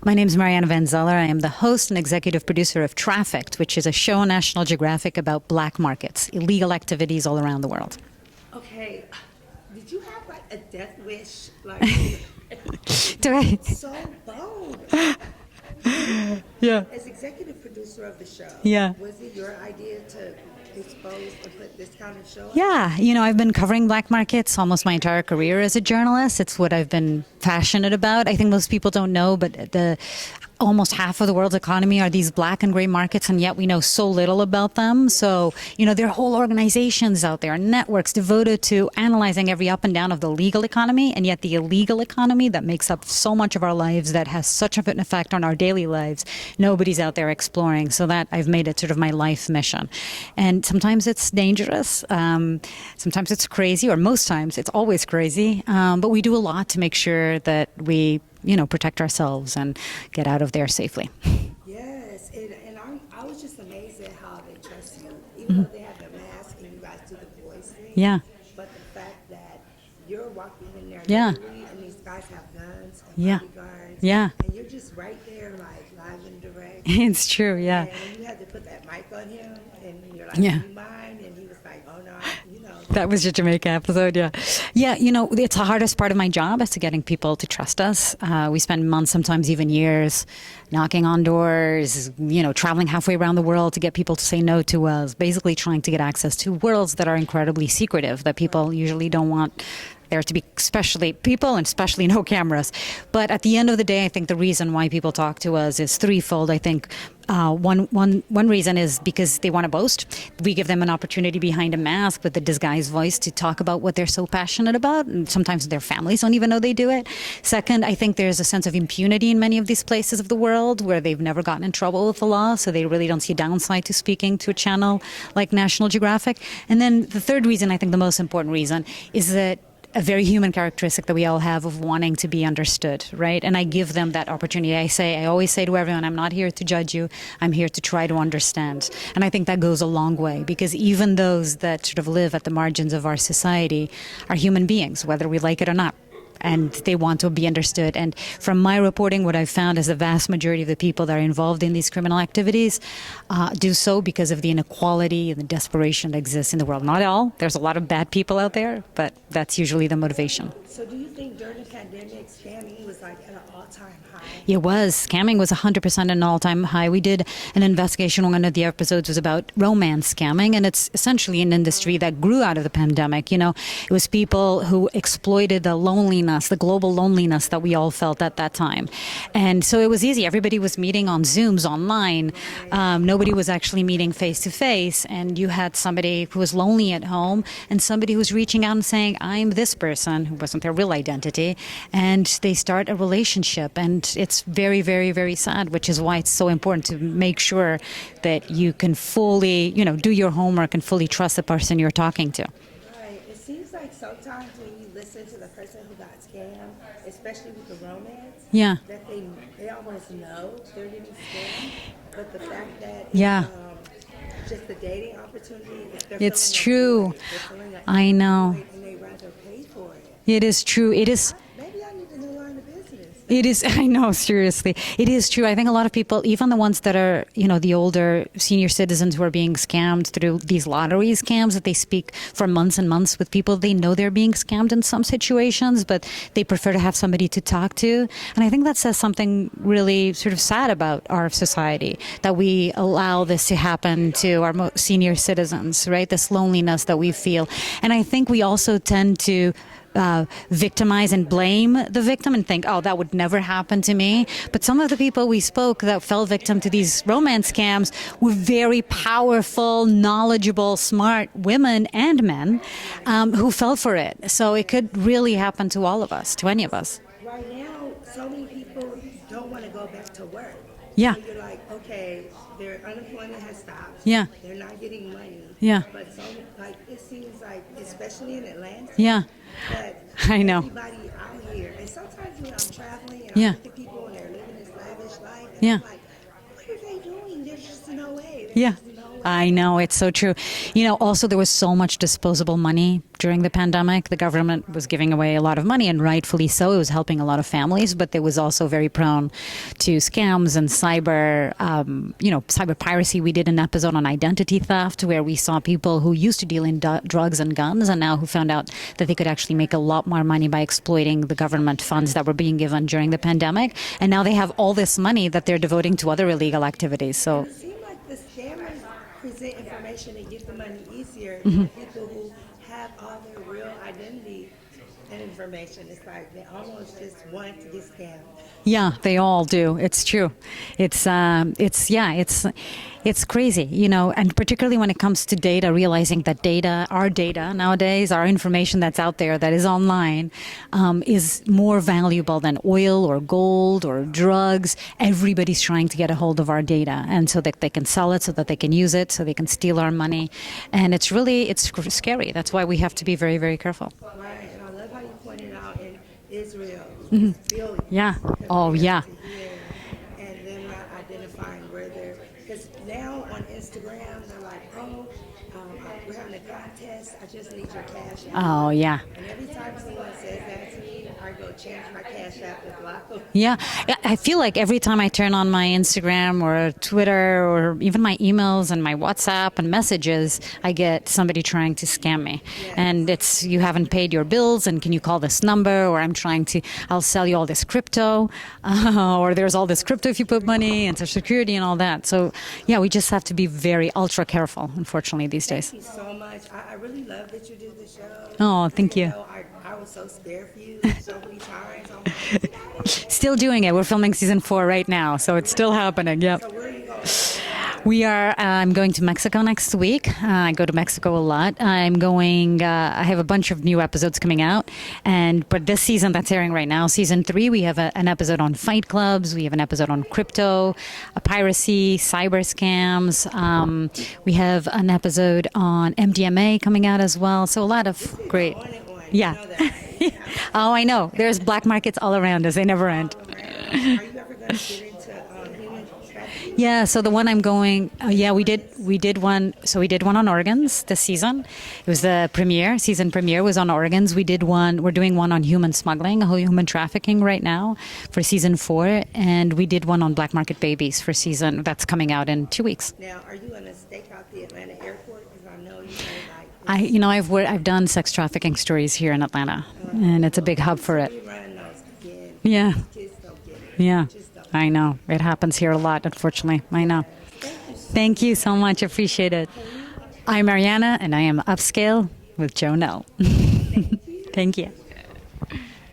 My name is Marina Van Zeller. I am the host and executive producer of Trafficked, which is a show on National Geographic about black markets, illegal activities all around the world. Okay, did you have like a death wish? Like, Do I? so bold. Yeah. As executive producer of the show, Yeah. was it your idea to expose and put this kind of show? Yeah, I've been covering black markets almost my entire career as a journalist. It's what I've been passionate about. I think most people don't know, but almost half of the world's economy are these black and gray markets, and yet we know so little about them. So, there are whole organizations out there, networks devoted to analyzing every up and down of the legal economy, and yet the illegal economy that makes up so much of our lives, that has such an effect on our daily lives, nobody's out there exploring. So that I've made it sort of my life mission. And sometimes it's dangerous, sometimes it's crazy, or most times it's always crazy, but we do a lot to make sure that we protect ourselves and get out of there safely. Yes, and I was just amazed at how they trust you, even though they have their mask and you guys do the voice thing. Yeah. But the fact that you're walking in there, Yeah. literally, and these guys have guns and Yeah. bodyguards, Yeah. and you're just right there, like live and direct. It's true, yeah. And when you had to put that mic on him, and you're like, Yeah. "Do you mind?" And he was like, "Oh no, That was your Jamaica episode, yeah. Yeah, it's the hardest part of my job is to getting people to trust us. We spend months, sometimes even years, knocking on doors, traveling halfway around the world to get people to say no to us, basically trying to get access to worlds that are incredibly secretive, that people usually don't want there to be, especially people and especially no cameras. But at the end of the day, I think the reason why people talk to us is threefold. I think one reason is because they want to boast. We give them an opportunity behind a mask with a disguised voice to talk about what they're so passionate about, and sometimes their families don't even know they do it. Second, I think there's a sense of impunity in many of these places of the world where they've never gotten in trouble with the law, so they really don't see a downside to speaking to a channel like National Geographic. And then the third reason, I think the most important reason, is that a very human characteristic that we all have of wanting to be understood, right? And I give them that opportunity. I always say to everyone, I'm not here to judge you. I'm here to try to understand. And I think that goes a long way, because even those that sort of live at the margins of our society are human beings, whether we like it or not. And they want to be understood. And from my reporting, what I've found is the vast majority of the people that are involved in these criminal activities do so because of the inequality and the desperation that exists in the world. Not all. There's a lot of bad people out there, but that's usually the motivation. So do you think during the pandemic, scamming was like at an all-time high? It was. Scamming was 100% an all-time high. We did an investigation. One of the episodes was about romance scamming, and it's essentially an industry that grew out of the pandemic. It was people who exploited the loneliness, the global loneliness that we all felt at that time. And so it was easy. Everybody was meeting on Zooms online. Nobody was actually meeting face-to-face, and you had somebody who was lonely at home and somebody who was reaching out and saying, I'm this person, who wasn't their real identity, and they start a relationship. And it's very, very, very sad, which is why it's so important to make sure that you can fully, do your homework and fully trust the person you're talking to. Right. It seems like sometimes when you listen to the person who got scammed, especially with the romance, Yeah. that they almost know they're getting scammed. But the fact that Yeah. just the dating opportunity, It's true. I know. And they rather pay for it. It is true. It is. Maybe I need a new line of business. It is, I know, seriously. It is true. I think a lot of people, even the ones that are, the older senior citizens who are being scammed through these lottery scams, that they speak for months and months with people, they know they're being scammed in some situations, but they prefer to have somebody to talk to. And I think that says something really sort of sad about our society, that we allow this to happen to our senior citizens, right? This loneliness that we feel. And I think we also tend to victimize and blame the victim and think, oh, that would never happen to me. But some of the people we spoke that fell victim to these romance scams were very powerful, knowledgeable, smart women and men who fell for it. So it could really happen to all of us, to any of us. Right now, so many people don't want to go back to work. Yeah. So you're like, okay, their unemployment has stopped. Yeah. They're not getting money. Yeah. But it seems like, especially in Atlanta, Yeah. that I know. everybody out here, and sometimes when I'm traveling and Yeah. I look at people and they're living this lavish life, and Yeah. I'm like, what are they doing? There's just no way. There's Yeah. just no way. I know, it's so true. Also, there was so much disposable money during the pandemic. The government was giving away a lot of money, and rightfully so. It was helping a lot of families, but it was also very prone to scams and cyber piracy. We did an episode on identity theft where we saw people who used to deal in drugs and guns and now who found out that they could actually make a lot more money by exploiting the government funds that were being given during the pandemic. And now they have all this money that they're devoting to other illegal activities. So It seems like the scammers present information and get the money easier than people who have all their real identity and information. It's like they almost just want to get scammed. yeah, they all do. It's true. It's crazy, and particularly when it comes to data, realizing that our data nowadays, our information that's out there that is online, is more valuable than oil or gold or drugs. Everybody's trying to get a hold of our data, and so that they can sell it, so that they can use it, so they can steal our money. And it's scary. That's why we have to be very, very careful. Right, and I love how you pointed out in Israel, billions Yeah. Oh, yeah. compared to here, and them not identifying where they're, because now on Instagram, they're like, we're having a contest, I just need your cash app. Oh, yeah. And every time someone says that to me, I go change my cash app to block them. Yeah, I feel like every time I turn on my Instagram or Twitter or even my emails and my WhatsApp and messages, I get somebody trying to scam me. Yes. And it's, you haven't paid your bills and can you call this number, or I'll sell you all this crypto, or there's all this crypto if you put money and Social Security and all that. So yeah, we just have to be very ultra careful, unfortunately, these days. Thank you so much. I really love that you did the show. Oh, thank you. I was so scared for you so many times. I'm like, Still doing it. We're filming season 4 right now, so it's still happening. Yep. so where are you going? I'm going to Mexico next week. I go to Mexico a lot. I have a bunch of new episodes coming out. But this season that's airing right now, season 3, we have an episode on fight clubs. We have an episode on crypto, piracy, cyber scams. We have an episode on MDMA coming out as well. So a lot of great. On and on. Yeah. You know that, right? Oh, I know. There's black markets all around us. They never end. Are you ever going to get into human trafficking? Yeah, so the one I'm going, we did one. So we did one on organs this season. It was the season premiere was on organs. We're doing one on human smuggling, human trafficking right now for season 4, and we did one on black market babies for season that's coming out in 2 weeks. Now, are you going to stake out the Atlanta airport? Because I know I've done sex trafficking stories here in Atlanta, and it's a big hub for it. we run those again. Yeah, Kids don't get it. yeah, Just don't. I know. It happens here a lot, unfortunately. I know. Thank you so much. Appreciate it. I'm Mariana, and I am Upscale with Joe Nell. Thank you.